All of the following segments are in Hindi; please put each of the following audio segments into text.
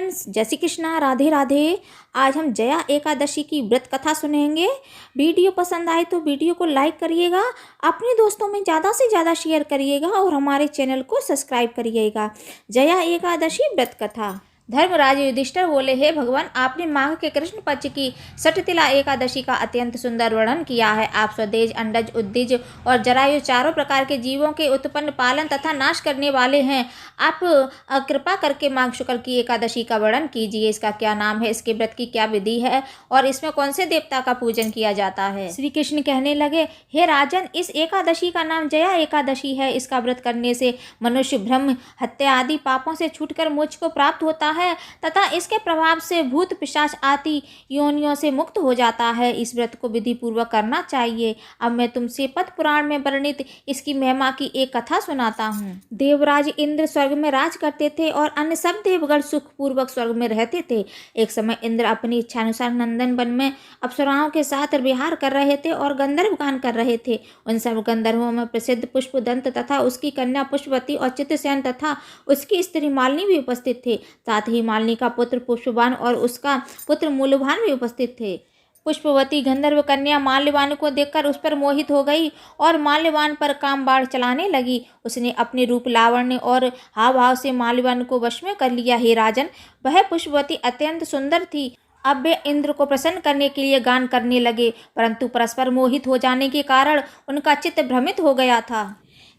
फ्रेंड्स, जय श्री कृष्णा, राधे राधे। आज हम जया एकादशी की व्रत कथा सुनेंगे। वीडियो पसंद आए तो वीडियो को लाइक करिएगा, अपने दोस्तों में ज़्यादा से ज़्यादा शेयर करिएगा और हमारे चैनल को सब्सक्राइब करिएगा। जया एकादशी व्रत कथा। धर्मराज युधिष्ठिर बोले, हे भगवान, आपने माघ के कृष्ण पक्ष की षटतिला एकादशी का अत्यंत सुंदर वर्णन किया है। आप स्वदेज, अंडज, उद्दिज और जरायु चारों प्रकार के जीवों के उत्पन्न, पालन तथा नाश करने वाले हैं। आप कृपा करके माघ शुक्ल की एकादशी का वर्णन कीजिए। इसका क्या नाम है, इसके व्रत की क्या विधि है और इसमें कौन से देवता का पूजन किया जाता है। श्री कृष्ण कहने लगे, हे राजन, इस एकादशी का नाम जया एकादशी है। इसका व्रत करने से मनुष्य ब्रह्म हत्या आदि पापों से छूटकर मोक्ष को प्राप्त होता है तथा इसके प्रभाव से भूत पिशाच आदि योनियों से मुक्त हो जाता है। इस व्रत को विधि पूर्वक करना चाहिए। अब मैं तुमसे पद्म पुराण में वर्णित इसकी महिमा की एक कथा सुनाता हूँ। देवराज इंद्र स्वर्ग में राज करते थे और अन्य सब देवगण सुख पूर्वक स्वर्ग में रहते थे। एक समय इंद्र अपनी इच्छानुसार नंदन वन में अप्सराओं के साथ विहार कर रहे थे और गंधर्व गान कर रहे थे। उन सब गंधर्वों में प्रसिद्ध पुष्पदंत तथा उसकी कन्या पुष्पवती और चित्रसेन तथा उसकी स्त्री मालिनी भी उपस्थित थे। साथ ही मालिनी का पुत्र पुष्पवान और उसका पुत्र मूल्यवान भी उपस्थित थे। पुष्पवती गंधर्व कन्या माल्यवान को देखकर उस पर मोहित हो गई और माल्यवान पर काम बाण चलाने लगी। उसने अपने रूप, लावण्य और हाव भाव से माल्यवान को वश में कर लिया। हे राजन, वह पुष्पवती अत्यंत सुंदर थी। अब वे इंद्र को प्रसन्न करने के लिए गान करने लगे, परंतु परस्पर मोहित हो जाने के कारण उनका चित्त भ्रमित हो गया था।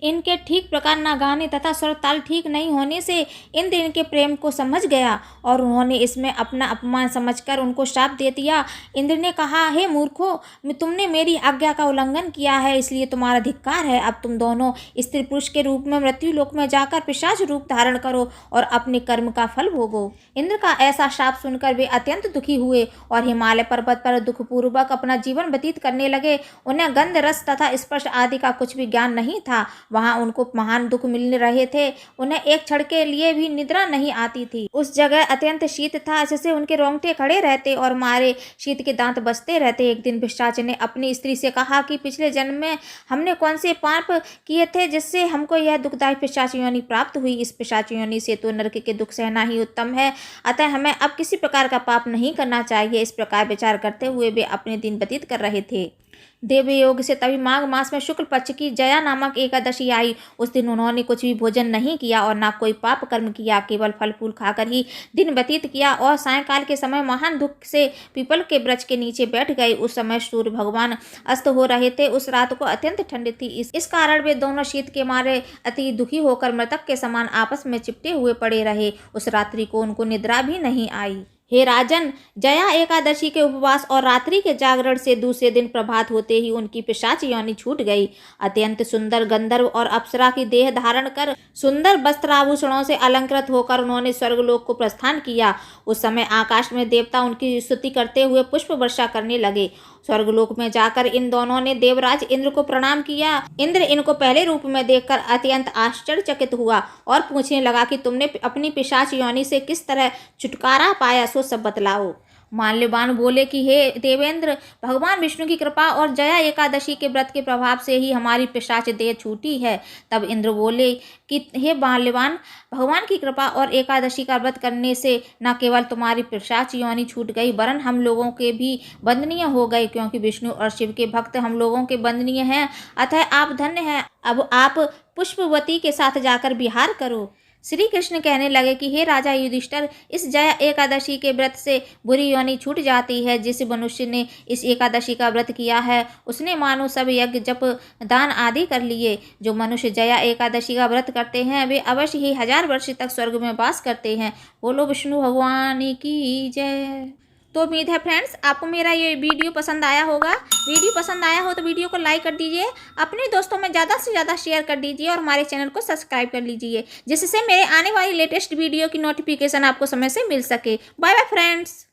इनके ठीक प्रकार न गाने तथा स्वर ताल ठीक नहीं होने से इंद्र इनके प्रेम को समझ गया और उन्होंने इसमें अपना अपमान समझकर उनको श्राप दे दिया। इंद्र ने कहा, हे मूर्खों, तुमने मेरी आज्ञा का उल्लंघन किया है, इसलिए तुम्हारा धिक्कार है। अब तुम दोनों स्त्री पुरुष के रूप में मृत्यु लोक में जाकर पिशाच रूप धारण करो और अपने कर्म का फल भोगो। इंद्र का ऐसा श्राप सुनकर वे अत्यंत दुखी हुए और हिमालय पर्वत पर दुखपूर्वक अपना जीवन व्यतीत करने लगे। उन्हें गंध, रस तथा स्पर्श आदि का कुछ भी ज्ञान नहीं था। वहां उनको महान दुख मिल रहे थे। उन्हें एक क्षण के लिए भी निद्रा नहीं आती थी। उस जगह अत्यंत शीत था, जिससे उनके रोंगटे खड़े रहते और मारे शीत के दांत बजते रहते। एक दिन पिशाच ने अपनी स्त्री से कहा कि पिछले जन्म में हमने कौन से पाप किए थे जिससे हमको यह दुखदायी पिशाच योनि प्राप्त हुई। इस पिशाच योनि से तो नरक के दुख सहना ही उत्तम है, अतः हमें अब किसी प्रकार का पाप नहीं करना चाहिए। इस प्रकार विचार करते हुए वे अपने दिन व्यतीत कर रहे थे। देवयोग से तभी माघ मास में शुक्ल पक्ष की जया नामक एकादशी आई। उस दिन उन्होंने कुछ भी भोजन नहीं किया और ना कोई पाप कर्म किया, केवल फल फूल खाकर ही दिन व्यतीत किया और सायंकाल के समय महान दुख से पीपल के वृक्ष के नीचे बैठ गए। उस समय सूर्य भगवान अस्त हो रहे थे। उस रात को अत्यंत ठंड थी। इस कारण वे दोनों शीत के मारे अति दुखी होकर मृतक के समान आपस में चिपटे हुए पड़े रहे। उस रात्रि को उनको निद्रा भी नहीं आई। हे राजन, जया एकादशी के उपवास और रात्रि के जागरण से दूसरे दिन प्रभात होते ही उनकी पिशाच योनि छूट गई। अत्यंत सुंदर गंधर्व और अप्सरा की देह धारण कर सुंदर वस्त्राभूषणों से अलंकृत होकर उन्होंने स्वर्गलोक को प्रस्थान किया। उस समय आकाश में देवता उनकी स्तुति करते हुए पुष्प वर्षा करने लगे। स्वर्गलोक में जाकर इन दोनों ने देवराज इंद्र को प्रणाम किया। इंद्र इनको पहले रूप में देखकर अत्यंत आश्चर्यचकित हुआ और पूछने लगा कि तुमने अपनी पिशाच योनि से किस तरह छुटकारा पाया, सो सब बतलाओ। माल्यवान बोले कि हे देवेंद्र, भगवान विष्णु की कृपा और जया एकादशी के व्रत के प्रभाव से ही हमारी पिशाच देह छूटी है। तब इंद्र बोले कि हे माल्यवान, भगवान की कृपा और एकादशी का व्रत करने से न केवल तुम्हारी पिशाच योनि छूट गई, वरन हम लोगों के भी वंदनीय हो गए, क्योंकि विष्णु और शिव के भक्त हम लोगों के वंदनीय हैं। अतः आप धन्य हैं। अब आप पुष्पवती के साथ जाकर विहार करो। श्री कृष्ण कहने लगे कि हे राजा युधिष्ठिर, इस जया एकादशी के व्रत से बुरी योनि छूट जाती है। जिस मनुष्य ने इस एकादशी का व्रत किया है उसने मानो सब यज्ञ, जप, दान आदि कर लिए। जो मनुष्य जया एकादशी का व्रत करते हैं वे अवश्य ही 1000 वर्ष तक स्वर्ग में वास करते हैं। बोलो विष्णु भगवान की जय। तो उम्मीद है फ्रेंड्स, आपको मेरा ये वीडियो पसंद आया होगा। वीडियो पसंद आया हो तो वीडियो को लाइक कर दीजिए, अपने दोस्तों में ज़्यादा से ज़्यादा शेयर कर दीजिए और हमारे चैनल को सब्सक्राइब कर लीजिए, जिससे मेरे आने वाली लेटेस्ट वीडियो की नोटिफिकेशन आपको समय से मिल सके। Bye bye friends.